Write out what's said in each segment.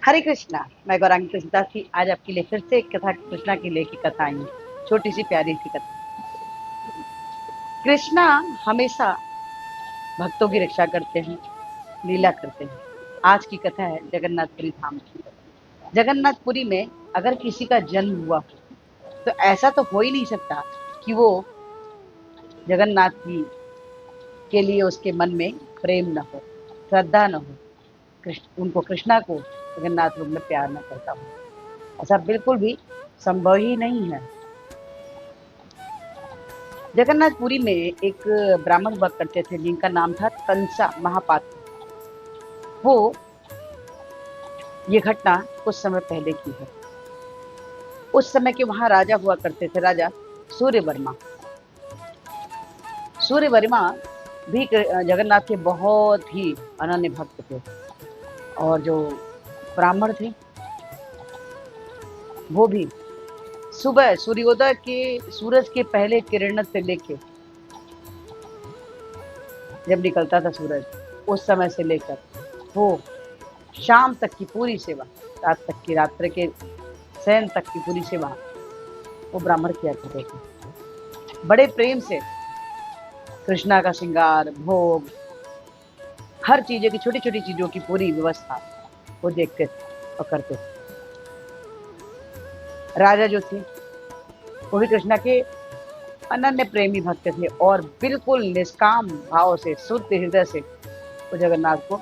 हरे कृष्णा। मैं गौरांगी कृष्णदास की आज आपके लिए फिर से एक कथा कृष्णा की लेखी कथा आई हूँ। छोटी सी प्यारी सी कथा। कृष्णा हमेशा भक्तों की रक्षा करते हैं, लीला करते हैं। आज की कथा है जगन्नाथपुरी धाम की। जगन्नाथपुरी में अगर किसी का जन्म हुआ हो तो ऐसा तो हो ही नहीं सकता कि वो जगन्नाथ जी के लिए उसके मन में प्रेम न हो, श्रद्धा न हो, उनको कृष्णा को जगन्नाथ रूप में प्यार न करता हो। ऐसा बिल्कुल भी संभव ही नहीं है। जगन्नाथपुरी में एक ब्राह्मण हुआ करते थे जिनका नाम था कंसा महापात्र। वो ये घटना कुछ समय पहले की है। उस समय के वहां राजा हुआ करते थे, राजा सूर्यवर्मा। सूर्यवर्मा भी जगन्नाथ के बहुत ही अनन्य भक्त थे। और जो ब्राह्मण थे वो भी सुबह सूर्योदय के सूरज के पहले किरण से लेके, जब निकलता था सूरज, उस समय से लेकर वो शाम तक की पूरी सेवा, रात तक की, रात्र के शयन तक की पूरी सेवा वो ब्राह्मण किया करते थे। बड़े प्रेम से कृष्णा का श्रृंगार, भोग, हर चीज़ों की, छोटी छोटी चीज़ों की पूरी व्यवस्था वो देखते थे और करते थे। राजा जो थे वो भी कृष्णा के अनन्य प्रेमी भक्त थे और बिल्कुल निष्काम भाव से, शुद्ध हृदय से वो जगन्नाथ को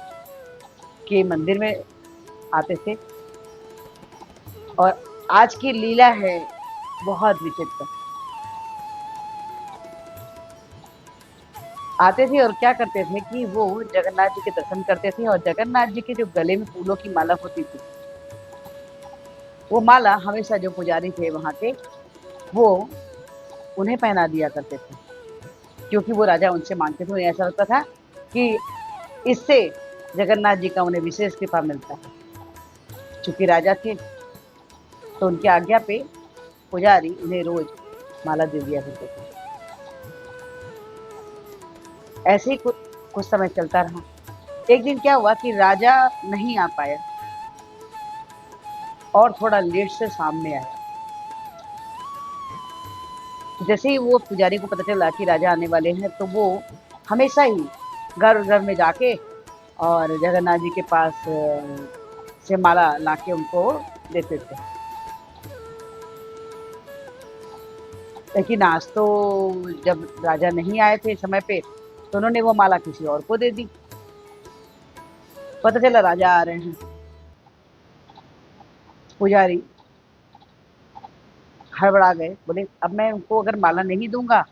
के मंदिर में आते थे। और आज की लीला है बहुत विचित्र। आते थे और क्या करते थे कि वो जगन्नाथ जी के दर्शन करते थे और जगन्नाथ जी के जो गले में फूलों की माला होती थी, वो माला हमेशा जो पुजारी थे वहां के, वो उन्हें पहना दिया करते थे, क्योंकि वो राजा उनसे मांगते थे। उन्हें ऐसा लगता था कि इससे जगन्नाथ जी का उन्हें विशेष कृपा मिलता है। चूंकि राजा थे तो उनकी आज्ञा पे पुजारी उन्हें रोज माला दे दिया करते थे। ऐसे ही कुछ समय चलता रहा। एक दिन क्या हुआ कि राजा नहीं आ पाया और थोड़ा लेट से सामने आया। जैसे ही वो पुजारी को पता चला कि राजा आने वाले हैं तो वो हमेशा ही घर घर में जाके और जगन्नाथ जी के पास से माला लाके उनको देते थे। लेकिन आज तो जब राजा नहीं आए थे समय पे तो उन्होंने वो माला किसी और को दे दी। पता चला राजा आ रहे हैं। पुजारी हड़बड़ा गए, बोले अब मैं उनको अगर माला नहीं दूंगा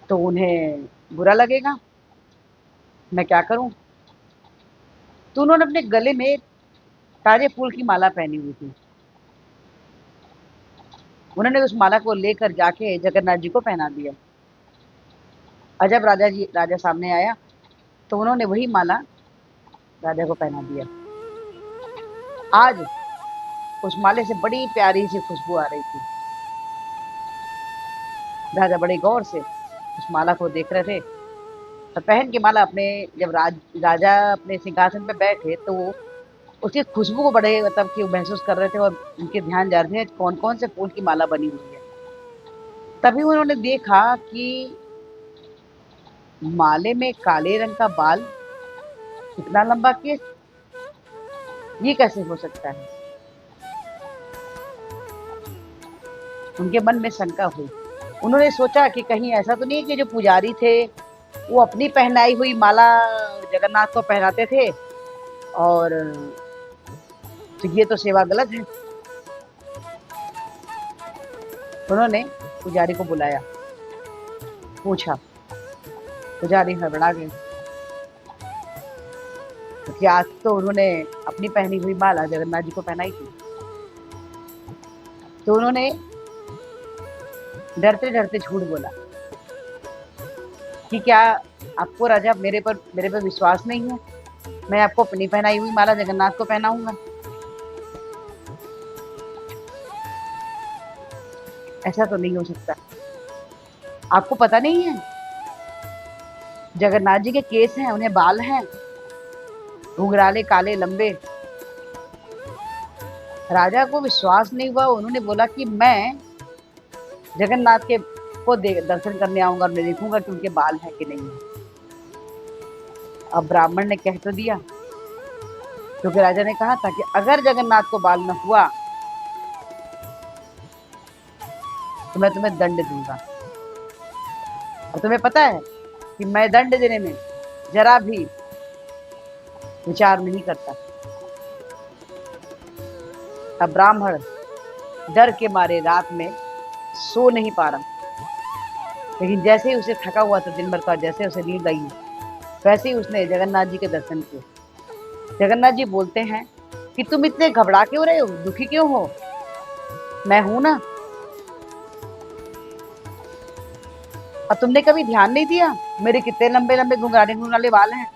तो उन्हें बुरा लगेगा, मैं क्या करूं। तो उन्होंने अपने गले में ताजे फूल की माला पहनी हुई थी। उन्होंने उस माला को लेकर जाके जगन्नाथ जी को पहना दिया। और जब राजा सामने आया तो उन्होंने वही माला राजा को पहना दिया। आज उस माले से बड़ी प्यारी सी खुशबू आ रही थी। राजा बड़े गौर से उस माला को देख रहे थे और पहन के माला अपने, जब राजा अपने सिंहासन पे बैठे तो वो उसकी खुशबू को बड़े मतलब कि महसूस कर रहे थे और उनके ध्यान जा रहे थे कौन कौन से फूल की माला बनी हुई है। तभी उन्होंने देखा कि माले में काले रंग का बाल, इतना लंबा केस, ये कैसे हो सकता है। उनके मन में शंका हुई। उन्होंने सोचा कि कहीं ऐसा तो नहीं है कि जो पुजारी थे वो अपनी पहनाई हुई माला जगन्नाथ को पहनाते थे और तो ये तो सेवा गलत है। उन्होंने पुजारी को बुलाया, पूछा। पुजारी हड़बड़ा गए क्योंकि आज तो उन्होंने अपनी पहनी हुई माला जगन्नाथ जी को पहनाई थी। तो उन्होंने डरते डरते झूठ बोला कि क्या आपको राजा मेरे पर विश्वास नहीं है, मैं आपको अपनी पहनाई हुई माला जगन्नाथ को पहनाऊंगा। ऐसा तो नहीं हो सकता। आपको पता नहीं है जगन्नाथ जी के केस हैं, उन्हें बाल हैं, घुंघराले, काले, लंबे, राजा को विश्वास नहीं हुआ, उन्होंने बोला कि मैं जगन्नाथ के को दर्शन करने आऊंगा और मैं देखूंगा कि उनके बाल है कि नहीं है। अब ब्राह्मण ने कह तो दिया, क्योंकि राजा ने कहा था कि अगर जगन्नाथ को बाल न हुआ तो मैं तुम्हें दंड दूंगा। और तुम्हें पता है कि मैं दंड देने में जरा भी विचार नहीं करता। अब ब्राह्मण डर के मारे रात में सो नहीं पा रहा, लेकिन जैसे ही उसे थका हुआ था दिन भर का, जैसे उसे नींद आई वैसे ही उसने जगन्नाथ जी के दर्शन किए। जगन्नाथ जी बोलते हैं कि तुम इतने घबरा क्यों रहे हो, दुखी क्यों हो, मैं हूं ना। और तुमने कभी ध्यान नहीं दिया मेरे कितने लंबे लंबे घुंघराले घुंघराले बाल हैं।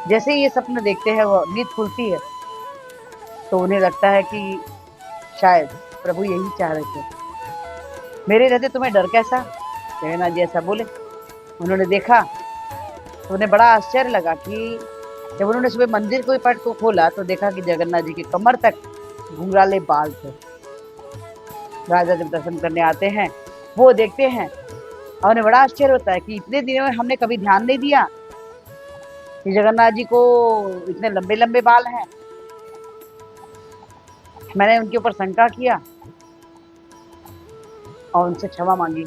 जैसे ही ये सपना देखते हैं, वो नींद खुलती है तो उन्हें लगता है कि शायद प्रभु यही चाह रहे थे, मेरे रहते तुम्हें डर कैसा। जगन्नाथ जी ऐसा बोले। उन्होंने देखा तो उन्हें बड़ा आश्चर्य लगा कि जब उन्होंने सुबह मंदिर को पट को खोला तो देखा कि जगन्नाथ जी के कमर तक घुंघराले बाल थे। राजा जब दर्शन करने आते हैं, वो देखते हैं और उन्हें बड़ा आश्चर्य होता है कि इतने दिनों में हमने कभी ध्यान नहीं दिया कि जगन्नाथ जी को इतने लंबे लंबे बाल हैं। मैंने उनके ऊपर शंका किया और उनसे क्षमा मांगी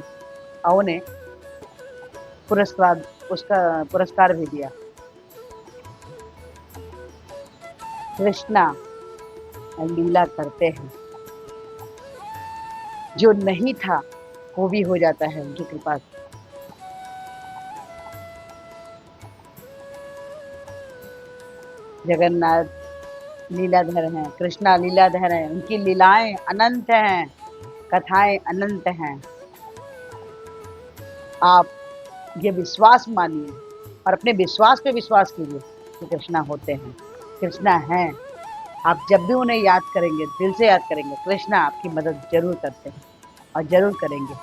और उन्हें उसका पुरस्कार भी दिया। कृष्णा लीला करते हैं, जो नहीं था वो भी हो जाता है उनकी कृपा से। जगन्नाथ लीलाधर हैं, कृष्णा लीलाधर हैं, उनकी लीलाएं अनंत हैं, कथाएं अनंत हैं। आप ये विश्वास मानिए और अपने विश्वास पे विश्वास कीजिए कि कृष्णा होते हैं, कृष्णा हैं। आप जब भी उन्हें याद करेंगे, दिल से याद करेंगे, कृष्णा आपकी मदद जरूर करते हैं और जरूर करेंगे।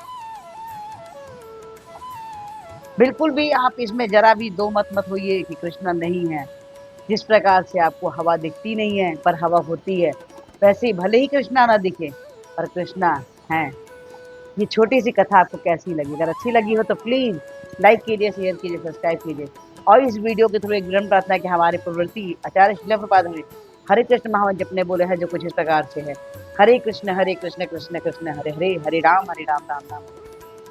बिल्कुल भी आप इसमें जरा भी दो मत होइए कि कृष्णा नहीं है। जिस प्रकार से आपको हवा दिखती नहीं है पर हवा होती है, वैसे ही भले ही कृष्णा ना दिखे पर कृष्णा है। ये छोटी सी कथा आपको कैसी लगी? अगर अच्छी लगी हो तो प्लीज लाइक कीजिए, शेयर कीजिए, सब्सक्राइब कीजिए। और इस वीडियो के थ्रू एक विनम्र प्रार्थना है कि हमारे प्रवृत्ति आचार्य श्रील प्रभुपाद ने हरे कृष्ण महामंत्र जपने बोले हैं, जो कुछ इस प्रकार से है। हरे कृष्ण कृष्ण कृष्ण हरे हरे, हरे राम राम राम।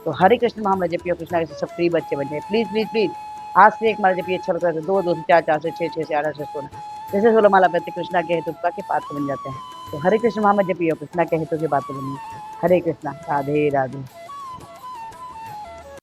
तो हरे कृष्ण महामंत्र जपियो, कृष्णा के सब प्रिय बच्चे बन जाए। प्लीज प्लीज प्लीज आज से एक माला जपिए, 6 से 2, 2 से 4, 4 से 6, 6 से 8 से 16, जैसे 16 माला प्रति कृष्णा के हेतु के पात्र बन जाते हैं। तो हरे कृष्ण महामंत्र जपियो, कृष्णा के हेतु के पात्र बनिए। हरे कृष्णा, राधे राधे।